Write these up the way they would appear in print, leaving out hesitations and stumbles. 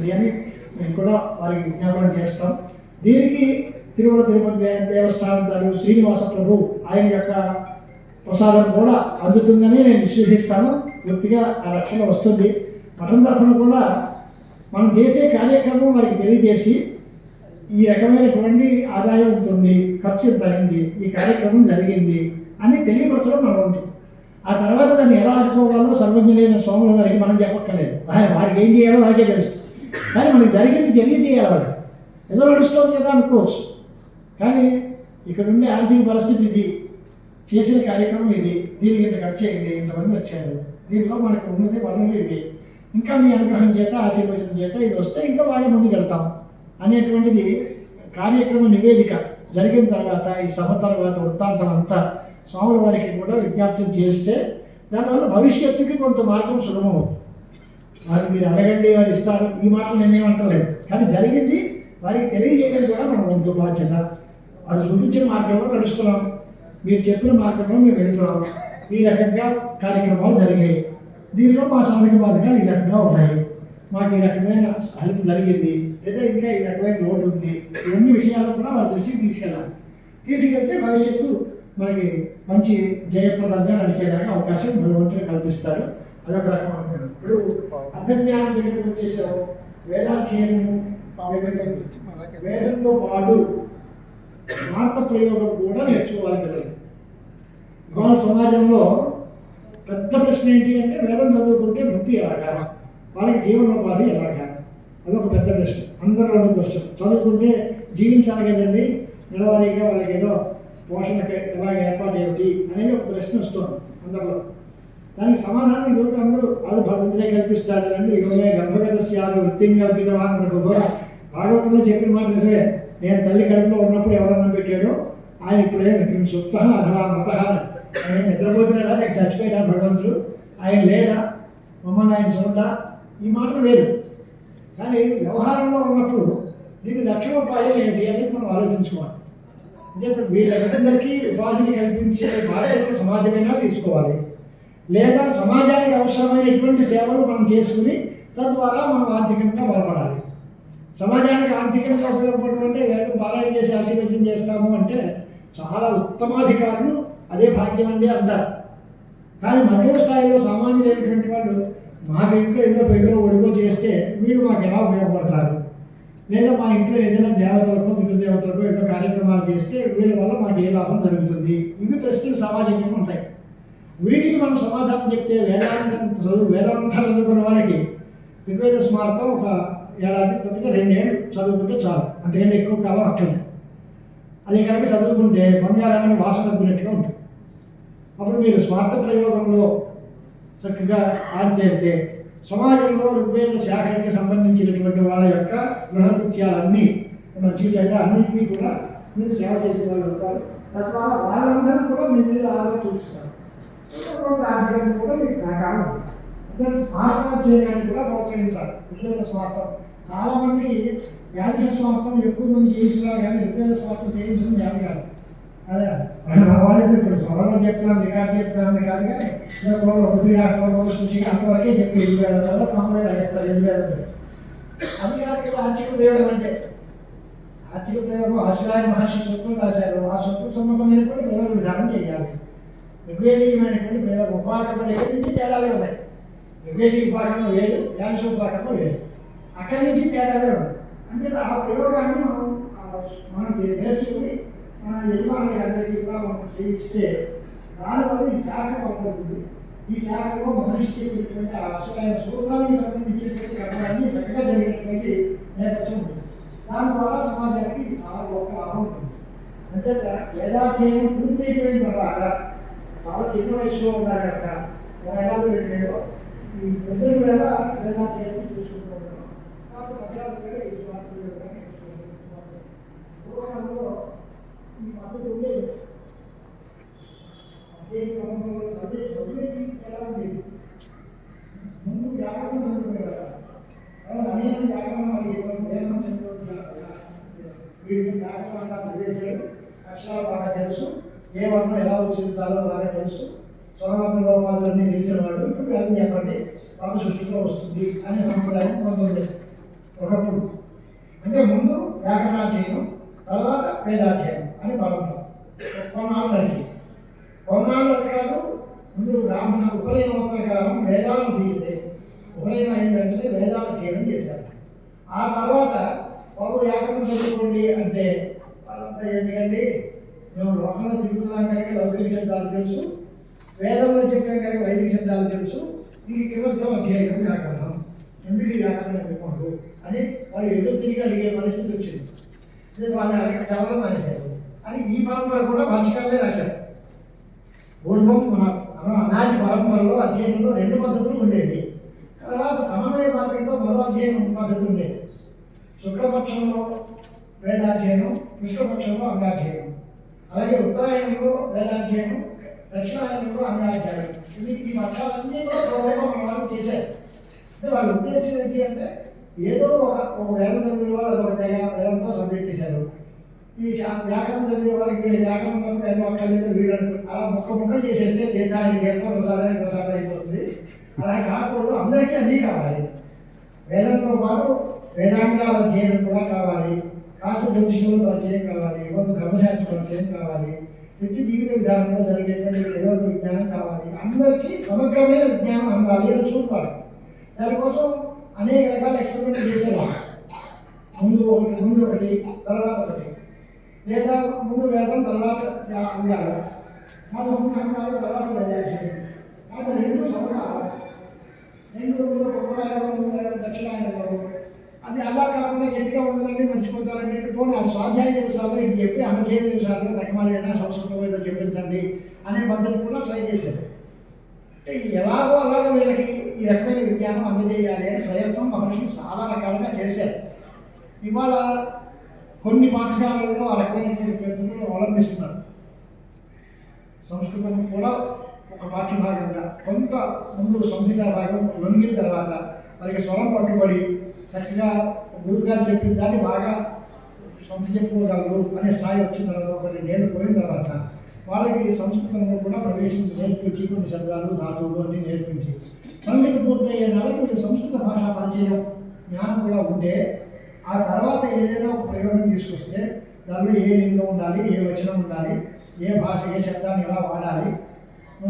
వస్తుంది అని మేము కూడా వారికి విజ్ఞాపనం చేస్తాం. దీనికి తిరుమల తిరుపతి దేవస్థానం వారు శ్రీనివాస ప్రభు ఆయన యొక్క ప్రసాదం కూడా అందుతుందని నేను విశ్వసిస్తాను. పూర్తిగా ఆ రక్షణ వస్తుంది. మఠం తరఫున కూడా మనం చేసే కార్యక్రమం వారికి తెలియజేసి ఈ రకమైనటువంటి ఆదాయం ఉంటుంది, ఖర్చు ఎంత అయింది, ఈ కార్యక్రమం జరిగింది అని తెలియపరచడం మనం ఉంటుంది. ఆ తర్వాత దాన్ని ఎలా ఆదుకోవాలో సర్వజ్ఞులైన స్వాముల వారికి మనం చెప్పక్కర్లేదు. వారికి ఏం చేయాలో వారికే తెలుస్తుంది. కానీ మనకి జరిగింది తెలియజేయాలి. వాళ్ళు ఏదో నడుస్తుంది కదా అనుకోవచ్చు, కానీ ఇక్కడ ఉండే ఆర్థిక పరిస్థితి ఇది, చేసిన కార్యక్రమం ఇది, దీనికి ఇంత ఖర్చు అయింది, ఇంతమంది వచ్చారు, దీనిలో మనకు ఉన్నది వనరులు ఇవి, ఇంకా మీ అనుగ్రహం చేత ఆశీర్వచనం చేత ఇది వస్తే ఇంకా బాగా ముందుకు వెళ్తాం అనేటువంటిది కార్యక్రమ నివేదిక జరిగిన తర్వాత ఈ సభ తర్వాత వృత్తాంతం అంతా స్వాముల వారికి కూడా విజ్ఞప్తి చేస్తే దానివల్ల భవిష్యత్తుకి కొంత మార్గం సులభం అవుతుంది. వారు మీరు అడగండి, వారు ఇస్తారు, ఈ మాటలు నేనేమంటలేదు, కానీ జరిగింది వారికి తెలియజేయడం కూడా మనం వంతు బాధ్యత. వారు చూపించిన మార్గంలో నడుస్తున్నాం, మీరు చెప్పిన మార్గంలో మేము వెళ్తున్నాం, ఈ రకంగా కార్యక్రమాలు జరిగాయి, దీనిలో మా సామాజిక బాధకాలు ఈ రకంగా ఉన్నాయి, మాకు ఈ రకమైన హెల్ప్ జరిగింది, లేదా ఇంకా ఈ రకమైన లోటు ఉంది, ఇవన్నీ విషయాలు కూడా వారి దృష్టికి తీసుకెళ్తే భవిష్యత్తు మనకి మంచి జయప్రదంగా నడిచేదానికి అవకాశం భగవంతుడు కల్పిస్తారు. అదొక రకం అంటారు. ఇప్పుడు అర్థజ్ఞానం దగ్గరికి వచ్చేసాము, వేదాధ్యయనము, వేదంతో పాటు మార్త ప్రయోగం కూడా నేర్చుకోవాలి కదా. ఇవాళ సమాజంలో పెద్ద ప్రశ్న ఏంటి అంటే వేదం చదువుకుంటే భక్తి ఎలాగా, వాళ్ళకి జీవనోపాధి ఎలాగా, అదొక పెద్ద ప్రశ్న. అందరిలోని క్వశ్చన్. చదువుకుంటే జీవించాలి కదండి, నెలవారీగా వాళ్ళకి ఏదో పోషణకి ఎలాగ ఏర్పాటు ఏమిటి అనేది ఒక ప్రశ్న వస్తుంది అందరిలో. దానికి సమాధానం ఇదొకటి అందరూ అది భగవంతుడే కల్పిస్తాడు అండి. ఇరవై గర్భగతస్యాలు వృత్తిని కల్పితవాన్ కూడా భాగవతంలో చెప్పిన మాట నిజమే. నేను తల్లి కడుపులో ఉన్నప్పుడు ఎవరన్నా పెట్టాడో ఆయన ఇప్పుడే సుప్త అథవా మత ఆయన నిద్రపోతున్నాడా, లేక చచ్చిపోయాడా భగవంతుడు, ఆయన లేడా, మమ్మల్ని ఆయన చూడా, ఈ మాటలు వేరు. కానీ వ్యవహారంలో ఉన్నప్పుడు దీనికి రక్షణోపాయం ఏంటి అనేది మనం ఆలోచించుకోవాలి. అంటే వీళ్ళందరికీ ఉపాధిని కల్పించే బాధ్యత సమాజమైనా తీసుకోవాలి, లేదా సమాజానికి అవసరమైన ఎటువంటి సేవలు మనం చేసుకుని తద్వారా మనం ఆర్థికంగా బలపడాలి. సమాజానికి ఆర్థికంగా ఉపయోగపడడం అంటే వేదం పారాయణ చేసి ఆశీర్వచనం చేస్తాము అంటే చాలా ఉత్తమాధికారులు అదే భాగ్యం అండి అంటారు. కానీ మధ్య స్థాయిలో సామాన్యులైనటువంటి వాళ్ళు మాకు ఇంట్లో ఏదో పెళ్ళో ఒడిగో చేస్తే వీళ్ళు మాకు ఎలా ఉపయోగపడతారు, లేదా మా ఇంట్లో ఏదైనా దేవతలకో పితృదేవతలకో ఏదో కార్యక్రమాలు చేస్తే వీళ్ళ వల్ల మాకు ఏ లాభం జరుగుతుంది, ఇవి ప్రశ్నలు సామాజికంగా ఉంటాయి. వీటికి మనం సమాధానం చెప్తే వేదాంతాలు చదువుకున్న వాళ్ళకి ఋగ్వేద స్మారకం ఒక ఏడాది కొద్దిగా 2 ఏళ్ళు చదువుకుంటే చాలు, అంతకంటే ఎక్కువ కాలం అక్కడే. అది కనుక చదువుకుంటే బంగారాన్ని వాసన తగ్గినట్టుగా ఉంటుంది. అప్పుడు మీరు స్వార్థ ప్రయోగంలో చక్కగా ఆరితేరితే సమాజంలో ఋగ్వేద శాఖకి సంబంధించినటువంటి వాళ్ళ యొక్క గృహకృత్యాలన్నీ మంచి చెడ్డ అన్నింటినీ కూడా మీరు సేవ చేసే వాళ్ళు ఉంటారు. తద్వారా వాళ్ళందరూ కూడా మీ మీద ఆలోచన చూపిస్తారు. ఆర్థికంగా కూడా మీకు సహకారం స్మార్థం చేయడానికి కూడా ప్రోత్సహించాలి. ఋగ్వేద స్వార్థం చాలా మందికి యాదృశ స్వార్థం ఎక్కువ మంది చేసినా కానీ ఋగ్వేద స్వార్థం చేయించడం జాతి కాదు. అదే వాళ్ళైతే ఇప్పుడు సభలో చెప్తున్నాను, రికార్డ్ చేస్తున్నాను కాదు, కానీ ఒక 3.5 రోజుల నుంచి అంతవరకే చెప్పి 20,000 90,000 చెప్తారు. 8,000 అది కాదు ఆర్థిక ప్రయోగం అంటే. ఆర్థిక ప్రయోగం ఆశ్రయ మహర్షి సూత్రం రాశారు. ఆ సూత్ర సంబంధమైనటువంటి ప్రయోగ విధానం చేయాలి. ఋగ్వేదీయమైనటువంటి ప్రయోగ ఉపాకరణ దగ్గర నుంచి తేడాలే ఉన్నాయి. ఋగ్వేదీ ఉపాకరణ వేరు, యాదృశ ఉపాకరణ వేరు, అక్కడి నుంచి తేడాలే ఉన్నాయి. అంటే ఆ ప్రయోగాన్ని మనం నేర్చుకుని మన యజమానులకి అందరికీ కూడా మనం చేయిస్తే దానివల్ల ఈ శాఖ పడుతుంది. ఈ శాఖలో మనిషి చెప్పినటువంటి అసలైన సూత్రానికి సంబంధించినటువంటి కర్మాన్ని చక్కగా జరిగినటువంటి నేపథ్యం ఉంటుంది. దాని ద్వారా సమాజానికి చాలా గొప్ప లాభం ఉంటుంది. అంటే వేదాధ్యయనం పూర్తయిపోయిన తర్వాత చాలా చిన్న వయసులో ఉన్నారు కనుక 2 ఈ పెద్దలు కూడా వేదాధ్యయనం చూసుకుంటూ ఉంటాం. కాబట్టి ఈ పద్ధతి ఉండేది ఎలా ఉండేది. ముందు వ్యాపారం జరుగుతుంది కదా, అనేక వ్యాపారం వీడికి వ్యాపారం ప్రదేశాలు అక్షరాలు బాగా తెలుసు, ఏ వర్ణం ఎలా ఉచ్చరించాలో బాగా తెలుసు, స్వరవర్ణ లోపాలన్నీ తెలిసిన వాడు ఇప్పుడు వ్యాధి చెప్పండి బాగా సృష్టిలో వస్తుంది అనే సంప్రదాయం కొంత వ్యాకరణాధ్యయనం, తర్వాత వేదాధ్యయనం అని పరంపర కొన్నాళ్ళు నడిచి కొన్నాళ్ళు కాదు. ముందు బ్రాహ్మణ ఉపనయనం ప్రకారం వేదాలు తీరితే ఉపనయనం అయిన వెంటనే వేదాధ్యయనం చేశారు. ఆ తర్వాత బాబు వ్యాకరణం చదువుకోండి అంటే వాళ్ళంతా ఎందుకండి మేము లోకంలో తిరుగుతున్నాం కనుక లౌకిక శబ్దాలు తెలుసు, వేదంలో చెప్పాం కనుక వైదిక శబ్దాలు తెలుసు, ఈ కేవలం అధ్యయనం వ్యాకరణం, ఎందుకు ఈ వ్యాకరణం ఎందుకు అని వాళ్ళు ఎదురు తిరిగి అడిగే పరిస్థితి వచ్చింది. వాళ్ళని అడగ చదవడం మానేశారు. అని ఈ పరంపర కూడా భాషకాలే రాశారు. పూర్వం మన అనాది పరంపరలో అధ్యయనంలో రెండు పద్ధతులు ఉండేవి. తర్వాత సమన్వయ మార్గంతో మరో అధ్యయనం పద్ధతి ఉండేది. శుక్లపక్షంలో వేదాధ్యయనం, కృష్ణపక్షంలో అంగాధ్యయనం. అలాగే ఉత్తరాయణంలో వేదాధ్యయనం, దక్షిణాయనంలో అంగాధ్యయనం. ఇది ఈ పక్షాలన్నీ కూడా పూర్వం మన వాళ్ళు చేశారు. అంటే వాళ్ళ ఉద్దేశం ఏంటి అంటే ఏదో ఒక వేద చదివే వాళ్ళు అదొక తెగ వేదంతో సబ్జెక్ట్ చేశారు. ఈ వ్యాకరణం చదివే వాళ్ళకి వీళ్ళు వ్యాకరణం వేదం అక్కర్లేదు వీళ్ళు అలా ముక్క చేసేస్తే తీర్థానికి తీర్థం ప్రసాదానికి అయిపోతుంది. అలా కాకూడదు, అందరికీ అన్నీ కావాలి. వేదంతో పాటు వేదాంగాల అధ్యయనం కూడా కావాలి, కాస్త జ్యోతిషంలో పరిచయం కావాలి, కొంత ధర్మశాస్త్ర పరిచయం కావాలి, ప్రతి జీవిత విధానంలో జరిగేటువంటి ఏదో ఒక విజ్ఞానం కావాలి. అందరికీ సమగ్రమైన విజ్ఞానం అందాలి అని చూడాలి. దానికోసం అనేక రకాల ఎక్స్పెరిమెంట్ చేసేవాళ్ళు. ముందు ఒకటి తర్వాత ఒకటి, లేదా ముందు వేదం తర్వాత అంగాలు, మన ముందు అంగాలు తర్వాత వేదాధ్యయనం. అది రెండు సమకాలం, రెండు దక్షిణాయనంలో. అది అలా కాకుండా గట్టిగా ఉండదండి మర్చిపోతారండి పోనీ అది స్వాధ్యాయ దివసాల్లో ఇటు చెప్పి అన్నధ్యాయ దివసాల్లో రకమాలైనా సంస్కృతం ఏదో చెప్పించండి అనే పద్ధతి కూడా ట్రై చేశారు. అంటే ఎలాగో అలాగ వీళ్ళకి ఈ రకమైన విజ్ఞానం అందజేయాలి అనే ప్రయత్నం మహర్షులు చాలా రకాలుగా చేశారు. ఇవాళ కొన్ని పాఠశాలల్లో ఆ రకమైనటువంటి ప్రయత్నాలు అవలంబిస్తున్నారు. సంస్కృతం కూడా ఒక పాఠ్యభాగంగా కొంత ముందు సంహితా భాగం లొంగిన తర్వాత వాళ్ళకి స్వరం పట్టుబడి చక్కగా గురువుగారు చెప్పిన దాన్ని బాగా సొంత చెప్పుకోగలరు అనే స్థాయి వచ్చిన తర్వాత ఒక 2 ఏళ్ళు పోయిన తర్వాత వాళ్ళకి సంస్కృతంలో కూడా ప్రవేశించి నేర్పించి కొన్ని శబ్దాలు ధాతువులు అన్నీ నేర్పించి సంస్కృతం పూర్తయ్యే నాలుగు సంస్కృత భాషా పరిచయం జ్ఞానం కూడా ఉంటే ఆ తర్వాత ఏదైనా ఒక ప్రయోగం తీసుకొస్తే దానిలో ఏ లింగం ఉండాలి, ఏ వచనం ఉండాలి, ఏ భాష ఏ శబ్దాన్ని ఎలా వాడాలి,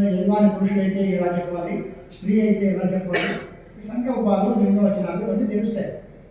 యజమాని పురుషుడైతే ఎలా చెప్పాలి, స్త్రీ అయితే ఎలా చెప్పాలి, సంకల్పాలు లింగవచనాలు అన్నీ తెలుస్తాయి.